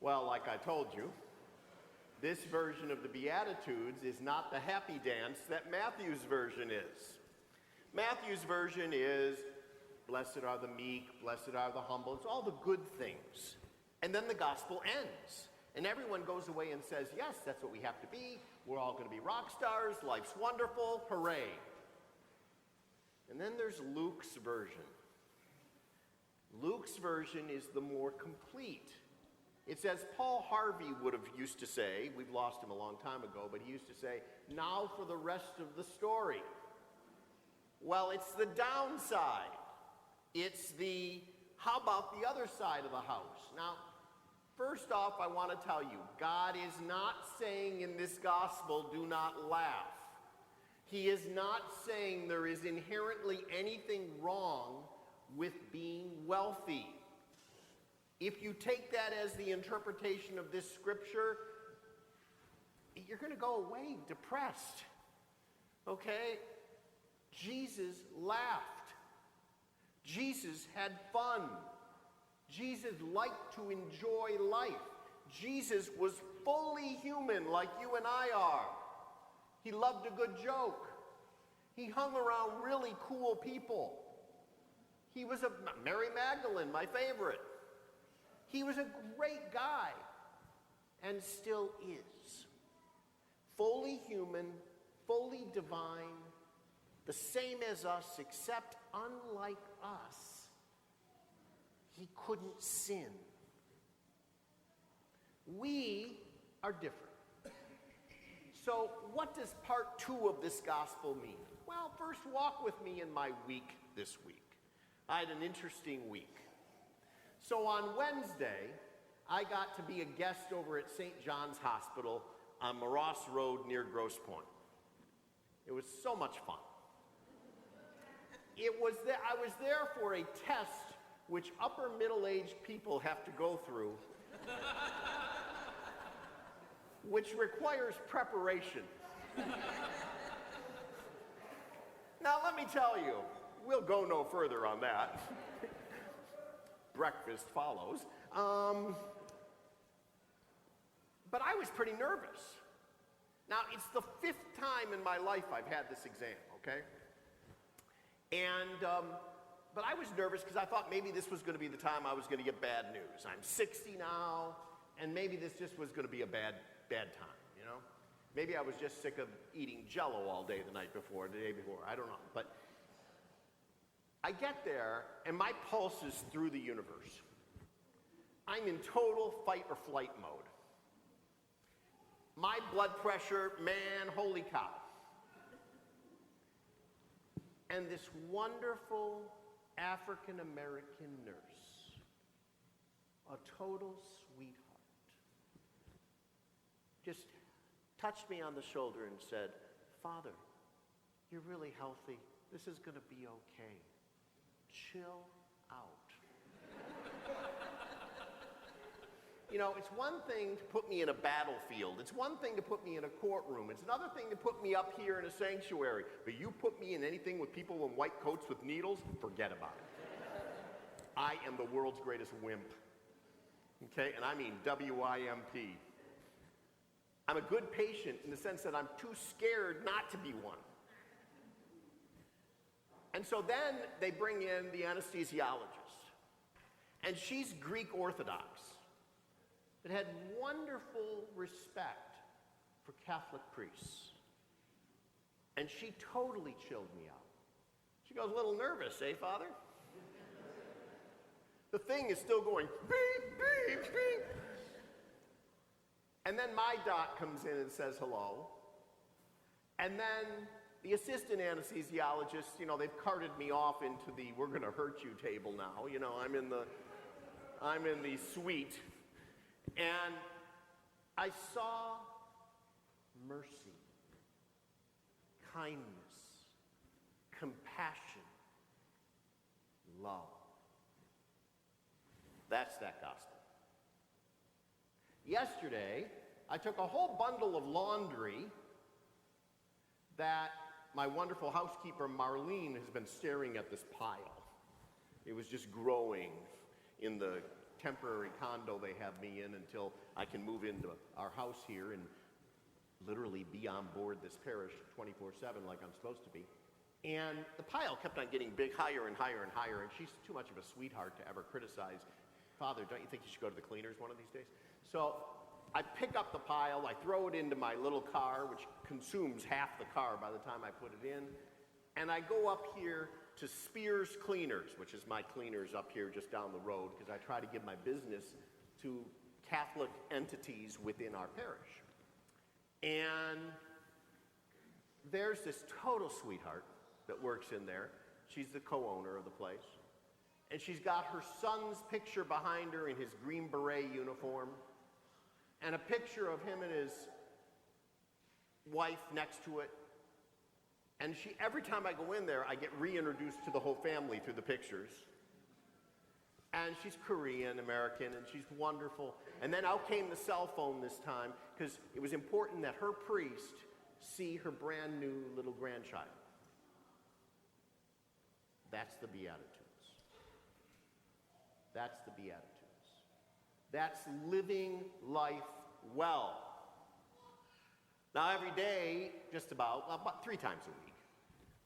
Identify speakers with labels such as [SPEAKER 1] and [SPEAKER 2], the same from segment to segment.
[SPEAKER 1] Well, like I told you, this version of the Beatitudes is not the happy dance that Matthew's version is. Matthew's version is, blessed are the meek, blessed are the humble. It's all the good things. And then the gospel ends. And everyone goes away and says, yes, that's what we have to be. We're all going to be rock stars. Life's wonderful. Hooray. And then there's Luke's version. Luke's version is the more complete. It's as Paul Harvey would have used to say, we've lost him a long time ago, but he used to say, now for the rest of the story. Well, it's the downside. It's the, how about the other side of the house? Now, first off, I want to tell you, God is not saying in this gospel, do not laugh. He is not saying there is inherently anything wrong with being wealthy. If you take that as the interpretation of this scripture, you're going to go away depressed. Okay? Jesus laughed. Jesus had fun. Jesus liked to enjoy life. Jesus was fully human like you and I are. He loved a good joke. He hung around really cool people. He was Mary Magdalene, my favorite. He was a great guy, and still is. Fully human, fully divine, the same as us, except unlike us, he couldn't sin. We are different. So what does part 2 of this gospel mean? Well, first walk with me in my week this week. I had an interesting week. So on Wednesday, I got to be a guest over at St. John's Hospital on Morass Road near Grosse Pointe. It was so much fun. I was there for a test which upper middle-aged people have to go through, which requires preparation. Now, let me tell you, we'll go no further on that. Breakfast follows. But I was pretty nervous. Now, it's the 5th time in my life I've had this exam, okay? But I was nervous because I thought maybe this was going to be the time I was going to get bad news. I'm 60 now, and maybe this just was going to be a bad time, you know? Maybe I was just sick of eating Jell-O all day the night before, the day before, I don't know. But I get there, and my pulse is through the universe. I'm in total fight or flight mode. My blood pressure, man, holy cow. And this wonderful African-American nurse, a total sweetheart, just touched me on the shoulder and said, "Father, you're really healthy. This is going to be okay. Chill out." You know, it's one thing to put me in a battlefield. It's one thing to put me in a courtroom. It's another thing to put me up here in a sanctuary. But you put me in anything with people in white coats with needles, forget about it. I am the world's greatest wimp. Okay? And I mean W-I-M-P. I'm a good patient in the sense that I'm too scared not to be one. And so then they bring in the anesthesiologist. And she's Greek Orthodox, but had wonderful respect for Catholic priests. And she totally chilled me out. She goes, "A little nervous, eh, Father?" The thing is still going, beep, beep, beep. And then my doc comes in and says hello. And then the assistant anesthesiologist, you know, they've carted me off into the "we're going to hurt you" table now. You know, I'm in the suite. And I saw mercy, kindness, compassion, love. That's that gospel. Yesterday, I took a whole bundle of laundry that my wonderful housekeeper Marlene has been staring at this pile. It was just growing in the temporary condo they have me in until I can move into our house here and literally be on board this parish 24/7 like I'm supposed to be. And the pile kept on getting big, higher and higher and higher, and she's too much of a sweetheart to ever criticize. Father, don't you think you should go to the cleaners one of these days? So I pick up the pile, I throw it into my little car, which consumes half the car by the time I put it in, and I go up here to Spears Cleaners, which is my cleaners up here just down the road, because I try to give my business to Catholic entities within our parish. And there's this total sweetheart that works in there. She's the co-owner of the place. And she's got her son's picture behind her in his Green Beret uniform, and a picture of him and his wife next to it. And every time I go in there, I get reintroduced to the whole family through the pictures. And she's Korean American, and she's wonderful. And then out came the cell phone this time, because it was important that her priest see her brand new little grandchild. That's the Beatitudes. That's the Beatitudes. That's living life well. Now every day, just about 3 times a week,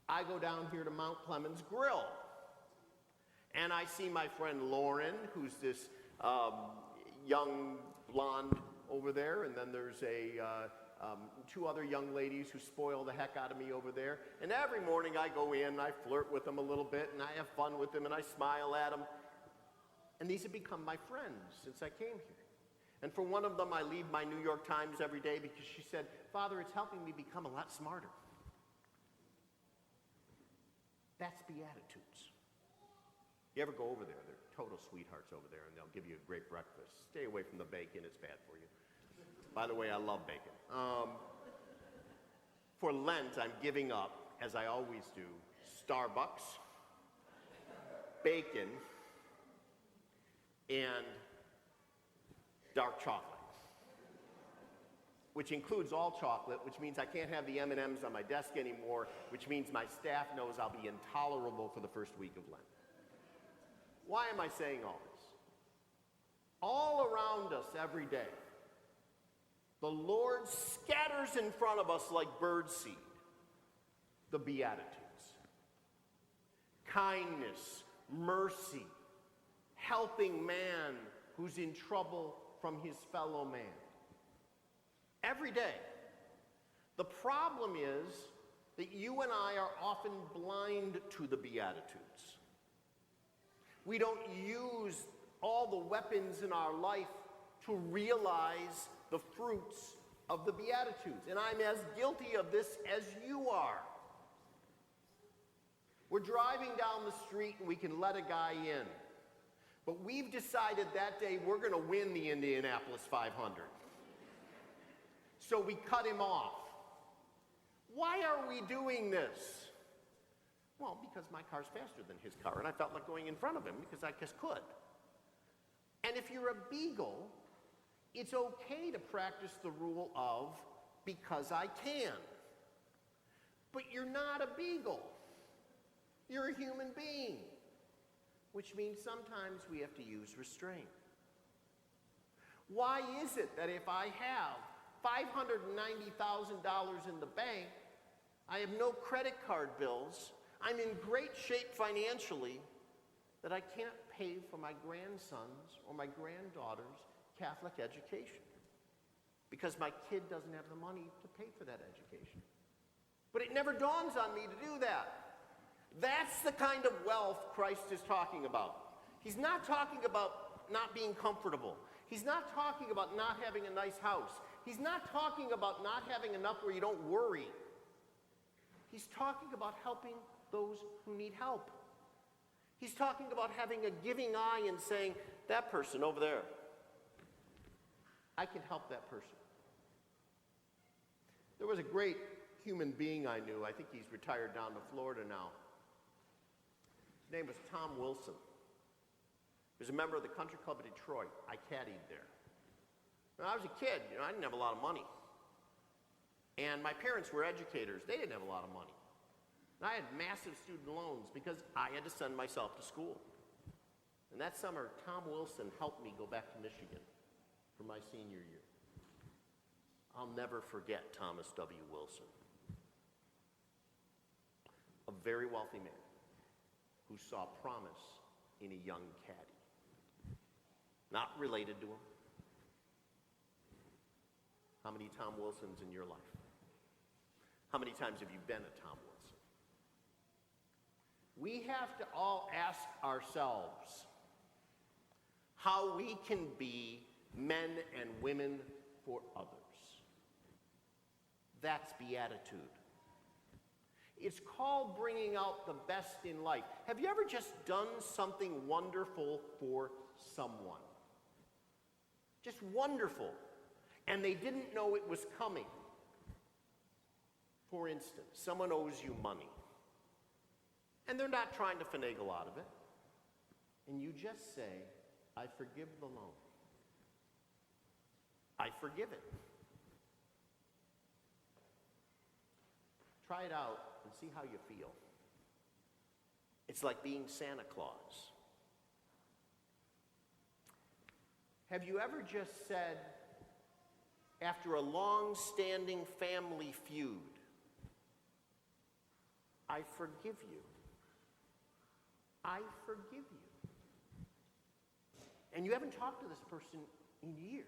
[SPEAKER 1] I go down here to Mount Clemens Grill. And I see my friend Lauren, who's this young blonde over there, and then there's 2 other young ladies who spoil the heck out of me over there. And every morning I go in, and I flirt with them a little bit, and I have fun with them, and I smile at them. And these have become my friends since I came here. And for one of them, I leave my New York Times every day because she said, Father, it's helping me become a lot smarter. That's Beatitudes. You ever go over there? They're total sweethearts over there, and they'll give you a great breakfast. Stay away from the bacon, it's bad for you. By the way, I love bacon. For Lent, I'm giving up, as I always do, Starbucks, bacon, and dark chocolate, which includes all chocolate, which means I can't have the M&Ms on my desk anymore, which means my staff knows I'll be intolerable for the first week of Lent. Why am I saying all this? All around us every day, the Lord scatters in front of us like birdseed the Beatitudes. Kindness, mercy, helping man who's in trouble from his fellow man. Every day. The problem is that you and I are often blind to the Beatitudes. We don't use all the weapons in our life to realize the fruits of the Beatitudes. And I'm as guilty of this as you are. We're driving down the street and we can let a guy in. But we've decided that day we're going to win the Indianapolis 500. So we cut him off. Why are we doing this? Well, because my car's faster than his car, and I felt like going in front of him because I just could. And if you're a beagle, it's okay to practice the rule of because I can. But you're not a beagle. You're a human being, which means sometimes we have to use restraint. Why is it that if I have $590,000 in the bank, I have no credit card bills, I'm in great shape financially, that I can't pay for my grandson's or my granddaughter's Catholic education? Because my kid doesn't have the money to pay for that education. But it never dawns on me to do that. That's the kind of wealth Christ is talking about. He's not talking about not being comfortable. He's not talking about not having a nice house. He's not talking about not having enough where you don't worry. He's talking about helping those who need help. He's talking about having a giving eye and saying, that person over there, I can help that person. There was a great human being I knew. I think he's retired down to Florida now. His name was Tom Wilson. He was a member of the Country Club of Detroit. I caddied there. When I was a kid, I didn't have a lot of money. And my parents were educators. They didn't have a lot of money. And I had massive student loans because I had to send myself to school. And that summer, Tom Wilson helped me go back to Michigan for my senior year. I'll never forget Thomas W. Wilson, a very wealthy man who saw promise in a young caddy. Not related to him. How many Tom Wilsons in your life? How many times have you been a Tom Wilson? We have to all ask ourselves how we can be men and women for others. That's beatitude. It's called bringing out the best in life. Have you ever just done something wonderful for someone? Just wonderful. And they didn't know it was coming. For instance, someone owes you money. And they're not trying to finagle out of it. And you just say, I forgive the loan. I forgive it. Try it out and see how you feel. It's like being Santa Claus. Have you ever just said, after a long-standing family feud, I forgive you. I forgive you. And you haven't talked to this person in years.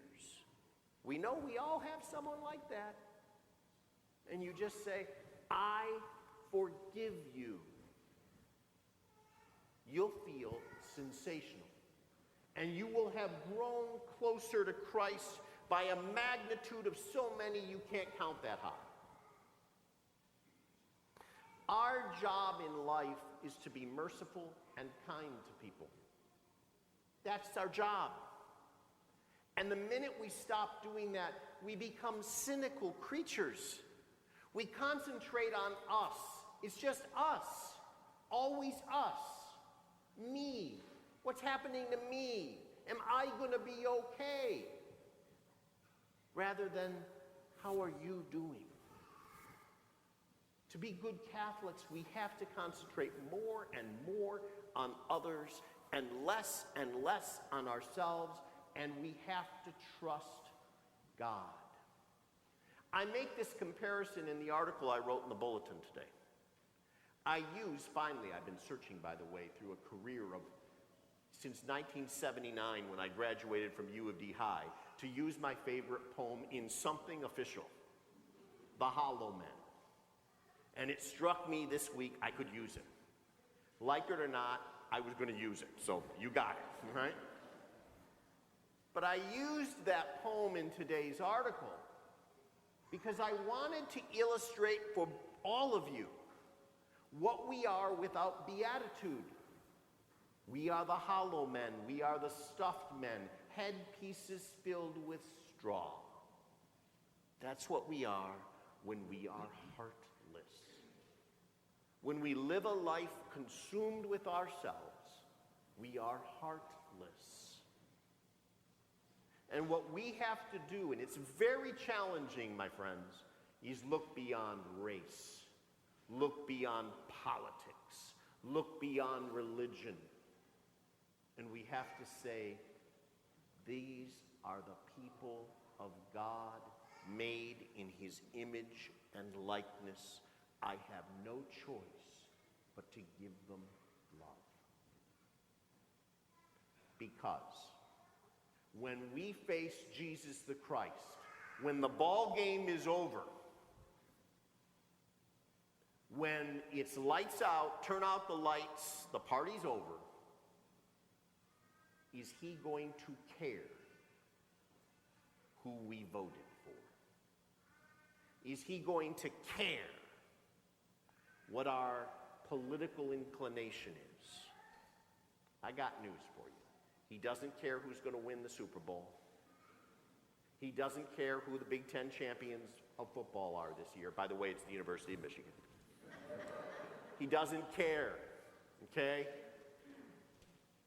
[SPEAKER 1] We know we all have someone like that. And you just say, I forgive you. You'll feel sensational. And you will have grown closer to Christ by a magnitude of so many you can't count that high. Our job in life is to be merciful and kind to people. That's our job. And the minute we stop doing that, we become cynical creatures. We concentrate on us. It's just us. Always us. Me. What's happening to me? Am I going to be okay? Rather than, how are you doing? To be good Catholics, we have to concentrate more and more on others and less on ourselves, and we have to trust God. I make this comparison in the article I wrote in the bulletin today. Finally, I've been searching, by the way, through a career of, since 1979, when I graduated from U of D High, to use my favorite poem in something official, The Hollow Men. And it struck me this week I could use it. Like it or not, I was going to use it. So you got it, right? But I used that poem in today's article because I wanted to illustrate for all of you what we are without beatitude. We are the hollow men. We are the stuffed men. Headpieces filled with straw. That's what we are when we are heartless. When we live a life consumed with ourselves, we are heartless. And what we have to do, and it's very challenging, my friends, is look beyond race, look beyond politics, look beyond religion. And we have to say, these are the people of God, made in his image and likeness. I have no choice but to give them love. Because when we face Jesus the Christ, when the ball game is over, when it's lights out, turn out the lights, the party's over, is he going to care who we voted for? Is he going to care what our political inclination is? I got news for you. He doesn't care who's going to win the Super Bowl. He doesn't care who the Big Ten champions of football are this year. By the way, it's the University of Michigan. He doesn't care, okay?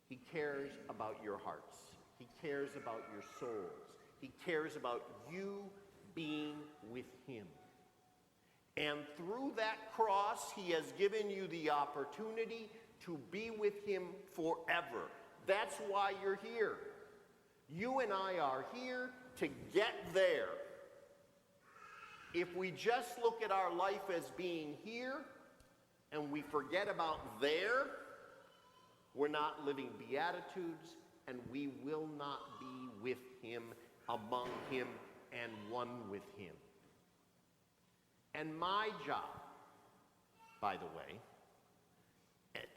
[SPEAKER 1] He cares about your hearts. He cares about your souls. He cares about you being with him. And through that cross, he has given you the opportunity to be with him forever. That's why you're here. You and I are here to get there. If we just look at our life as being here and we forget about there, we're not living Beatitudes, and we will not be with him, among him, and one with him. And my job, by the way,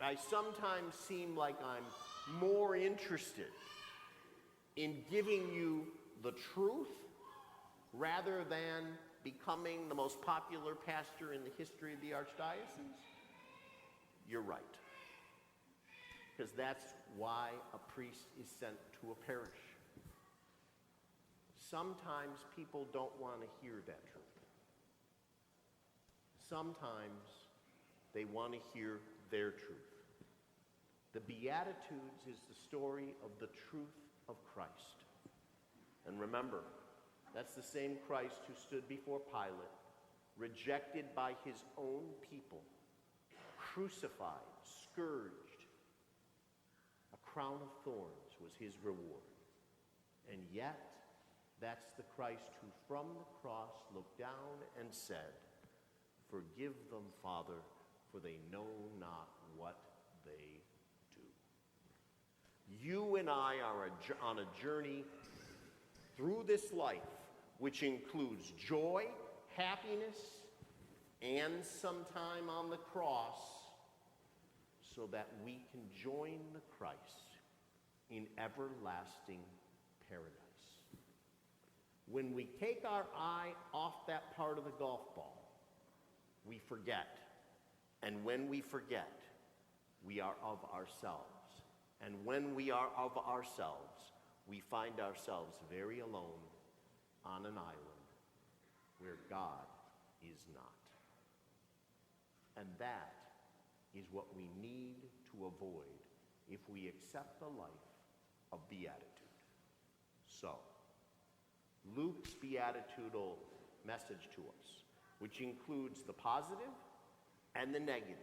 [SPEAKER 1] I sometimes seem like I'm more interested in giving you the truth rather than becoming the most popular pastor in the history of the archdiocese. You're right. Because that's why a priest is sent to a parish. Sometimes people don't want to hear that truth. Sometimes they want to hear their truth. The Beatitudes is the story of the truth of Christ. And remember, that's the same Christ who stood before Pilate, rejected by his own people, crucified, scourged. A crown of thorns was his reward. And yet, that's the Christ who from the cross looked down and said, "Forgive them, Father, for they know not what they do." You and I are on a journey through this life, which includes joy, happiness, and some time on the cross, so that we can join the Christ in everlasting paradise. When we take our eye off that part of the golf ball, we forget. And when we forget, we are of ourselves. And when we are of ourselves, we find ourselves very alone on an island where God is not. And that is what we need to avoid if we accept the life of beatitude. So, Luke's beatitudinal message to us, which includes the positive and the negative,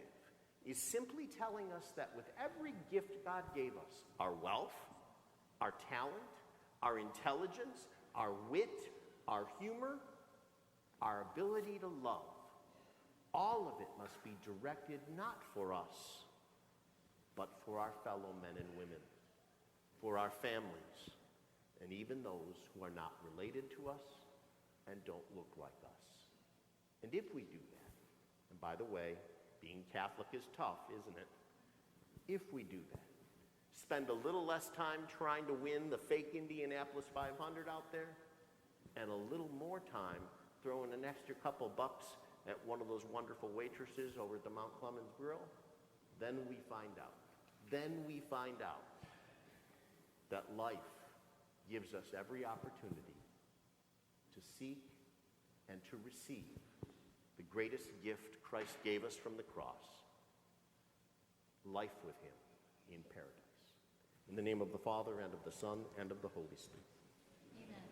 [SPEAKER 1] is simply telling us that with every gift God gave us, our wealth, our talent, our intelligence, our wit, our humor, our ability to love, all of it must be directed not for us, but for our fellow men and women, for our families, and even those who are not related to us and don't look like us. And if we do that, and by the way, being Catholic is tough, isn't it? If we do that, spend a little less time trying to win the fake Indianapolis 500 out there, and a little more time throwing an extra couple bucks at one of those wonderful waitresses over at the Mount Clemens Grill, then we find out. Then we find out that life gives us every opportunity to seek and to receive the greatest gift Christ gave us from the cross, life with him in paradise. In the name of the Father, and of the Son, and of the Holy Spirit.
[SPEAKER 2] Amen.